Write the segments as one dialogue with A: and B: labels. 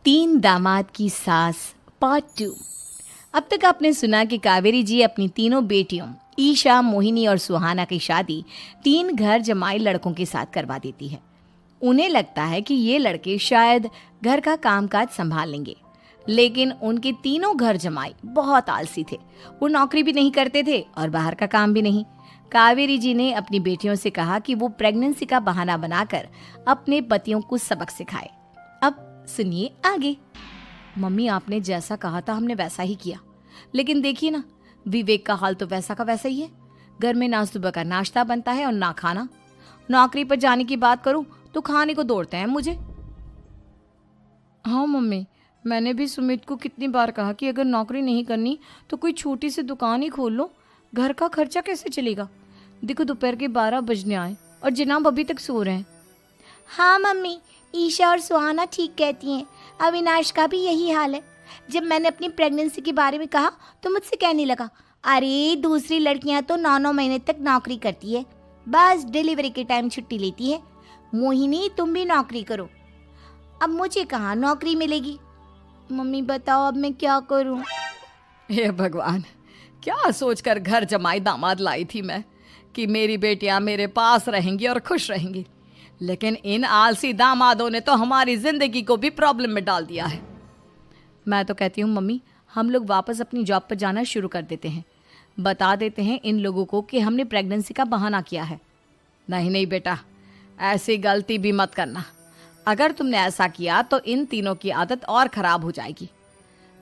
A: तीन दामाद की सास पार्ट 2। अब तक आपने सुना कि कावेरी जी अपनी तीनों बेटियों ईशा, मोहिनी और सुहाना की शादी तीन घर जमाई लड़कों के साथ करवा देती है। उन्हें लगता है कि ये लड़के शायद घर का कामकाज संभाल लेंगे, लेकिन उनके तीनों घर जमाई बहुत आलसी थे। वो नौकरी भी नहीं करते थे और बाहर का काम भी नहीं। कावेरी जी ने अपनी बेटियों से कहा कि वो प्रेगनेंसी का बहाना बनाकर अपने पतियों को सबक सिखाए। अब सुनिए आगे। मम्मी, आपने जैसा कहा था हमने वैसा ही किया, लेकिन देखिए ना, विवेक का हाल तो वैसा का वैसा ही है। घर में ना सुबह का नाश्ता बनता है और ना खाना। नौकरी पर जाने की बात करूं तो खाने को दौड़ते हैं मुझे। हाँ मम्मी, मैंने भी सुमित को कितनी बार कहा कि अगर नौकरी नहीं करनी तो कोई छोटी सी दुकान ही खोल लो, घर का खर्चा कैसे चलेगा। देखो दोपहर के 12 बजने आए और जनाब अभी तक सो रहे हैं।
B: हाँ मम्मी, ईशा और सुहाना ठीक कहती हैं। अविनाश का भी यही हाल है। जब मैंने अपनी प्रेगनेंसी के बारे में कहा तो मुझसे कहने लगा, अरे दूसरी लड़कियां तो 9-9 महीने तक नौकरी करती है, बस डिलीवरी के टाइम छुट्टी लेती है। मोहिनी, तुम भी नौकरी करो। अब मुझे कहाँ नौकरी मिलेगी। मम्मी बताओ अब मैं क्या करूँ।
A: हे भगवान, क्या सोचकर घर जमाई दामाद लाई थी मैं कि मेरी बेटियां मेरे पास रहेंगी और खुश रहेंगी, लेकिन इन आलसी दामादों ने तो हमारी जिंदगी को भी प्रॉब्लम में डाल दिया है। मैं तो कहती हूँ मम्मी, हम लोग वापस अपनी जॉब पर जाना शुरू कर देते हैं। बता देते हैं इन लोगों को कि हमने प्रेगनेंसी का बहाना किया है। नहीं नहीं बेटा, ऐसी गलती भी मत करना। अगर तुमने ऐसा किया तो इन तीनों की आदत और ख़राब हो जाएगी।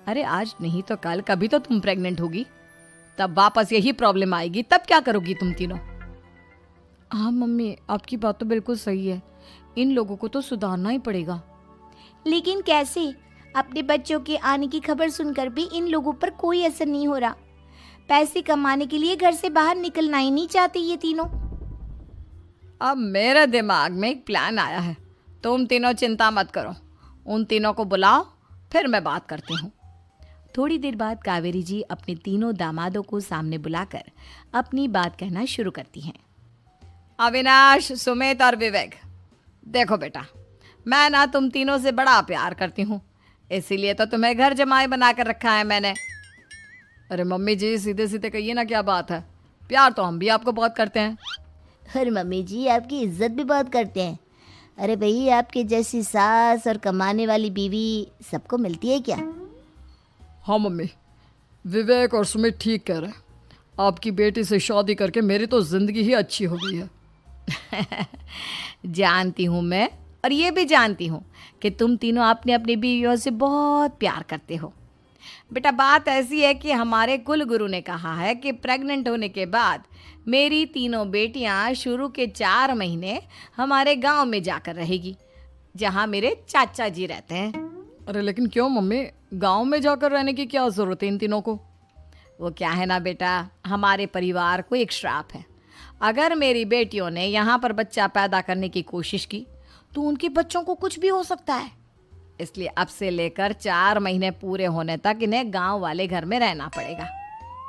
A: अरे आज नहीं तो कल कभी तो तुम प्रेग्नेंट होगी, तब वापस यही प्रॉब्लम आएगी। तब क्या करोगी तुम तीनों। हाँ मम्मी, आपकी बात तो बिल्कुल सही है। इन लोगों को तो सुधारना ही पड़ेगा।
B: लेकिन कैसे? अपने बच्चों के आने की खबर सुनकर भी इन लोगों पर कोई असर नहीं हो रहा। पैसे कमाने के लिए घर से बाहर निकलना ही नहीं चाहते ये तीनों।
A: अब मेरे दिमाग में एक प्लान आया है। तुम तीनों चिंता मत करो, उन तीनों को बुलाओ, फिर मैं बात करती हूँ। थोड़ी देर बाद कावेरी जी अपने तीनों दामादों को सामने बुलाकर अपनी बात कहना शुरू करती हैं। अविनाश, सुमित और विवेक, देखो बेटा, मैं ना तुम तीनों से बड़ा प्यार करती हूँ, इसीलिए तो तुम्हें घर जमाई बना कर रखा है मैंने। अरे मम्मी जी, सीधे सीधे कहिए ना, क्या बात है। प्यार तो हम भी आपको बहुत करते हैं।
B: अरे मम्मी जी, आपकी इज्जत भी बहुत करते हैं। अरे भाई, आपके जैसी सास और कमाने वाली बीवी सबको मिलती है क्या?
A: हाँ मम्मी, विवेक और सुमित ठीक कह रहे हैं। आपकी बेटी से शादी करके मेरी तो ज़िंदगी ही अच्छी हो गई है। जानती हूँ मैं, और ये भी जानती हूँ कि तुम तीनों अपने अपनी बीवियों से बहुत प्यार करते हो। बेटा, बात ऐसी है कि हमारे कुल गुरु ने कहा है कि प्रेग्नेंट होने के बाद मेरी तीनों बेटियां शुरू के 4 महीने हमारे गांव में जाकर रहेगी, जहां मेरे चाचा जी रहते हैं। अरे लेकिन क्यों मम्मी, गांव में जाकर रहने की क्या ज़रूरत है इन तीनों को। वो क्या है ना बेटा, हमारे परिवार को एक श्राप है। अगर मेरी बेटियों ने यहाँ पर बच्चा पैदा करने की कोशिश की तो उनके बच्चों को कुछ भी हो सकता है। इसलिए अब से लेकर 4 महीने पूरे होने तक इन्हें गांव वाले घर में रहना पड़ेगा।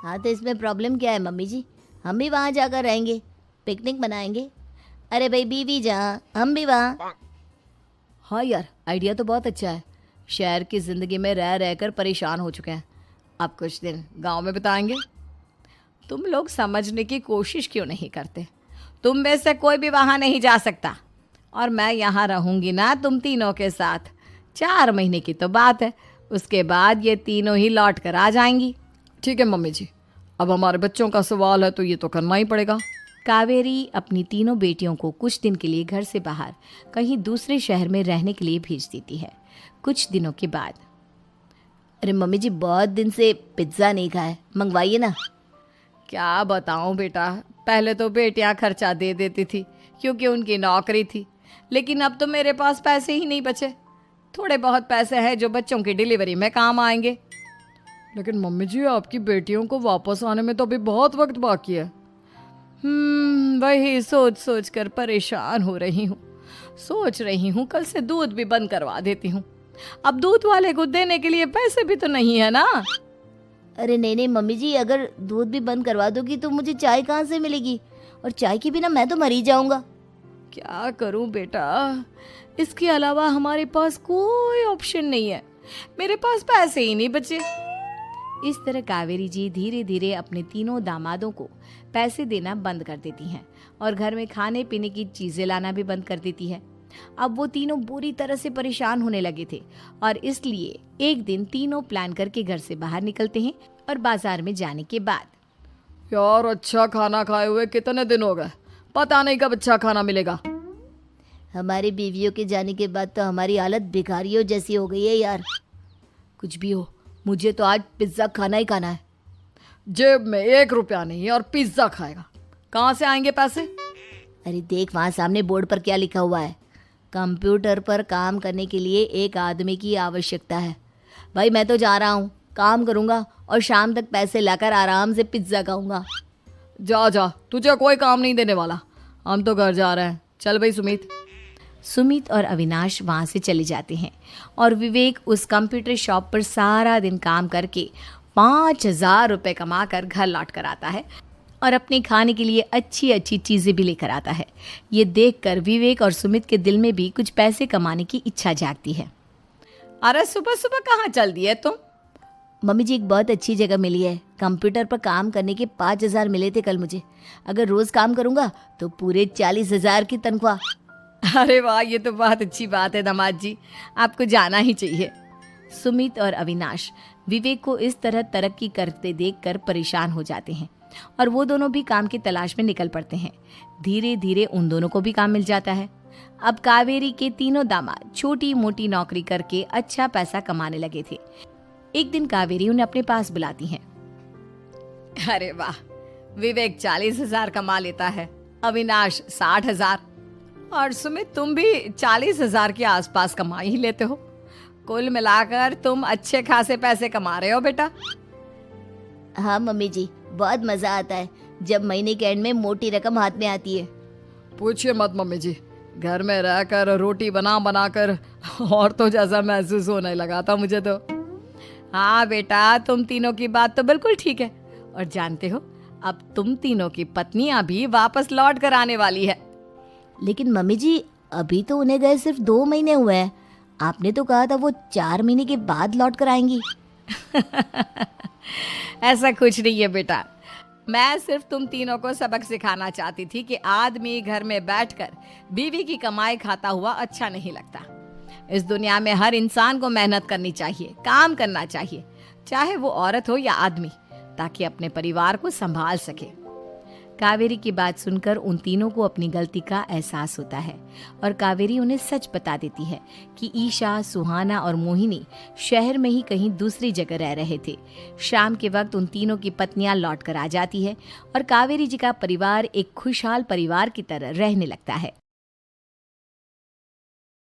B: हाँ तो इसमें प्रॉब्लम क्या है मम्मी जी? हम भी वहाँ जाकर रहेंगे, पिकनिक मनाएंगे। अरे भाई, बीवी जहाँ हम भी वहाँ।
A: हाँ यार, आइडिया तो बहुत अच्छा है। शहर की ज़िंदगी में रह रहकर परेशान हो चुके हैं, अब कुछ दिन गांव में बिताएंगे। तुम लोग समझने की कोशिश क्यों नहीं करते। तुम में से कोई भी वहाँ नहीं जा सकता, और मैं यहाँ रहूँगी ना तुम तीनों के साथ। 4 महीने की तो बात है, उसके बाद ये तीनों ही लौट कर आ जाएंगी। ठीक है मम्मी जी, अब हमारे बच्चों का सवाल है तो ये तो करना ही पड़ेगा। कावेरी अपनी तीनों बेटियों को कुछ दिन के लिए घर से बाहर कहीं दूसरे शहर में रहने के लिए भेज देती है। कुछ दिनों के बाद,
B: अरे मम्मी जी, बहुत दिन से पिज्ज़ा नहीं खाया, मंगवाइए ना।
A: क्या बताऊं बेटा, पहले तो बेटियां खर्चा दे देती थी क्योंकि उनकी नौकरी थी, लेकिन अब तो मेरे पास पैसे ही नहीं बचे। थोड़े बहुत पैसे हैं जो बच्चों की डिलीवरी में काम आएंगे। लेकिन मम्मी जी, आपकी बेटियों को वापस आने में तो अभी बहुत वक्त बाकी है। वही सोच सोच कर परेशान हो रही हूँ। सोच रही हूँ कल से दूध भी बंद करवा देती हूँ। अब दूध वाले को देने के लिए पैसे भी तो नहीं है ना।
B: अरे नहीं नहीं मम्मी जी, अगर दूध भी बंद करवा दोगी तो मुझे चाय कहाँ से मिलेगी, और चाय के बिना मैं तो मर ही जाऊंगा।
A: क्या करूं बेटा, इसके अलावा हमारे पास कोई ऑप्शन नहीं है, मेरे पास पैसे ही नहीं बचे। इस तरह कावेरी जी धीरे धीरे अपने तीनों दामादों को पैसे देना बंद कर देती हैं और घर में खाने पीने की चीजें लाना भी बंद कर देती है। अब वो तीनों बुरी तरह से परेशान होने लगे थे और इसलिए एक दिन तीनों प्लान करके घर से बाहर निकलते हैं और बाजार में जाने के बाद
C: यार अच्छा खाना खाए हुए कितने दिन हो गए, पता नहीं कब अच्छा खाना मिलेगा।
B: हमारी बीवियों के जाने के बाद तो हमारी हालत भिखारियों जैसी हो गई है यार।
A: कुछ भी हो, मुझे तो आज पिज्ज़ा खाना ही खाना है।
C: जेब में 1 रुपया नहीं और पिज्जा खाएगा, कहाँ से आएंगे पैसे?
B: अरे देख वहाँ सामने बोर्ड पर क्या लिखा हुआ है, कंप्यूटर पर काम करने के लिए एक आदमी की आवश्यकता है। भाई मैं तो जा रहा हूँ, काम करूँगा और शाम तक पैसे लाकर आराम से पिज्ज़ा खाऊंगा।
C: जा जा, तुझे कोई काम नहीं देने वाला, हम तो घर जा रहे हैं। चल भाई सुमित।
A: सुमित और अविनाश वहाँ से चले जाते हैं और विवेक उस कंप्यूटर शॉप पर सारा दिन काम करके 5,000 रुपये कमा कर घर लौट कर आता है और अपने खाने के लिए अच्छी अच्छी चीज़ें भी लेकर आता है। ये देखकर विवेक और सुमित के दिल में भी कुछ पैसे कमाने की इच्छा जागती है।
C: अरे सुबह सुबह कहाँ चल दिए तुम?
B: मम्मी जी एक बहुत अच्छी जगह मिली है, कंप्यूटर पर काम करने के 5,000 मिले थे कल मुझे। अगर रोज़ काम करूँगा तो पूरे 40,000 की तनख्वाह।
C: अरे वाह, ये तो बहुत अच्छी बात है दामाद जी, आपको जाना ही चाहिए।
A: सुमित और अविनाश विवेक को इस तरह तरक्की करते देखकर परेशान हो जाते हैं और वो दोनों भी काम की तलाश में निकल पड़ते हैं। धीरे धीरे उन दोनों को भी काम मिल जाता है। अब कावेरी के तीनों दामाद छोटी मोटी नौकरी करके अच्छा पैसा कमाने लगे थे। एक दिन कावेरी उन्हें अपने पास बुलाती हैं।
C: अरे वाह, विवेक 40,000 कमा लेता है, अविनाश 60,000 और सुमित तुम भी 40,000 के आसपास कमा ही लेते हो। कुल मिलाकर तुम अच्छे खासे पैसे कमा रहे हो बेटा।
B: हाँ मम्मी जी, बहुत मज़ा आता है जब महीने के एंड में मोटी रकम हाथ में आती है।
C: पूछिए मत मम्मी जी, घर में रहकर रोटी बना बना कर और तो जैसा महसूस होने लगा था मुझे तो।
A: हाँ बेटा, तुम तीनों की बात तो बिल्कुल ठीक है और जानते हो अब तुम तीनों की पत्नियां भी वापस लौट कर आने वाली है।
B: लेकिन मम्मी जी अभी तो उन्हें गए सिर्फ 2 महीने हुए हैं, आपने तो कहा था वो 4 महीने के बाद लौट कर आएंगी।
A: ऐसा कुछ नहीं है बेटा, मैं सिर्फ तुम तीनों को सबक सिखाना चाहती थी कि आदमी घर में बैठकर बीवी की कमाई खाता हुआ अच्छा नहीं लगता। इस दुनिया में हर इंसान को मेहनत करनी चाहिए, काम करना चाहिए, चाहे वो औरत हो या आदमी, ताकि अपने परिवार को संभाल सके। कावेरी की बात सुनकर उन तीनों को अपनी गलती का एहसास होता है और कावेरी उन्हें सच बता देती है कि ईशा, सुहाना और मोहिनी शहर में ही कहीं दूसरी जगह रह रहे थे। शाम के वक्त उन तीनों की पत्नियां लौट कर आ जाती है और कावेरी जी का परिवार एक खुशहाल परिवार की तरह रहने लगता है।